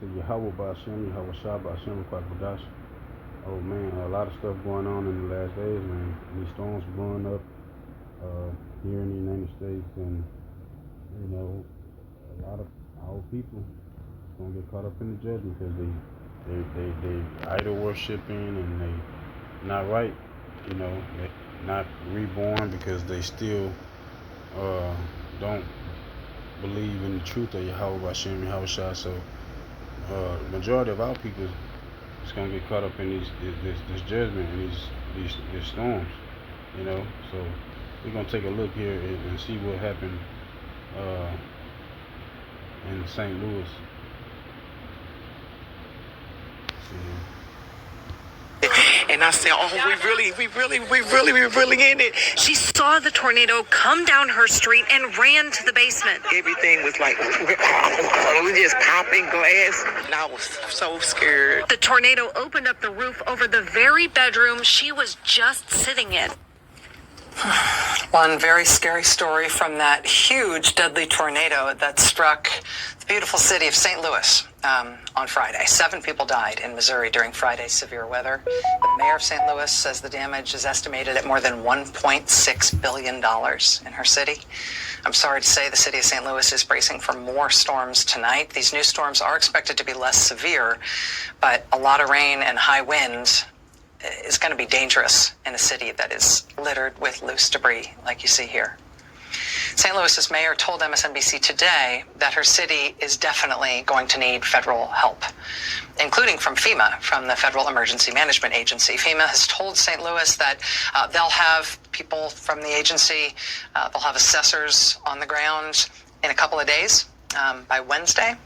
To YAHAWAH, YAHAWASHI. Oh man, a lot of stuff going on in the last days, man. These storms blowing up here in the United States, and you know, a lot of our people gonna get caught up in the judgment because they idol worshiping and they not right. You know, they not reborn because they still don't believe in the truth of Yahawah Yahawashai. So majority of our people is gonna get caught up in this judgment and these storms, you know. So we're gonna take a look here and see what happened uh, in St. Louis. And I said, oh, we really in it. She saw the tornado come down her street and ran to the basement. Everything was like, we just popping glass. And I was so scared. The tornado opened up the roof over the very bedroom she was just sitting in. One very scary story from that huge, deadly tornado that struck the beautiful city of St. Louis on Friday. 7 people died in Missouri during Friday's severe weather. The mayor of St. Louis says the damage is estimated at more than $1.6 billion in her city. I'm sorry to say the city of St. Louis is bracing for more storms tonight. These new storms are expected to be less severe, but a lot of rain and high wind is going to be dangerous in a city that is littered with loose debris like you see here. St. Louis's mayor told MSNBC today that her city is definitely going to need federal help, including from FEMA, from the Federal Emergency Management Agency. FEMA has told St. Louis that they'll have people from the agency, they'll have assessors on the ground in a couple of days, by Wednesday.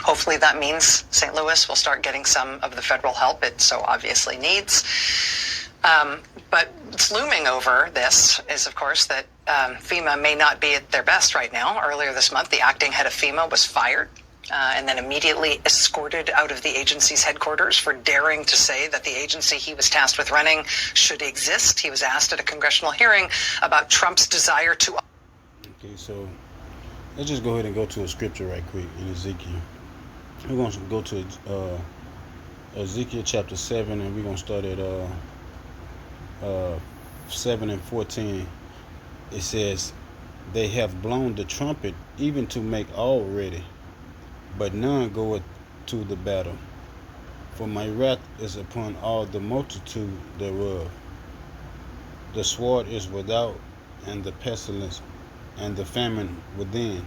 Hopefully that means St. Louis will start getting some of the federal help it so obviously needs. But what's looming over this is, of course, that FEMA may not be at their best right now. Earlier this month, the acting head of FEMA was fired and then immediately escorted out of the agency's headquarters for daring to say that the agency he was tasked with running should exist. He was asked at a congressional hearing about Trump's desire to... Okay, so let's just go ahead and go to a scripture right quick in Ezekiel. We're going to go to Ezekiel chapter 7, and we're going to start at 7 and 14. It says, they have blown the trumpet even to make all ready, but none goeth to the battle. For my wrath is upon all the multitude thereof. The sword is without, and the pestilence, and the famine within.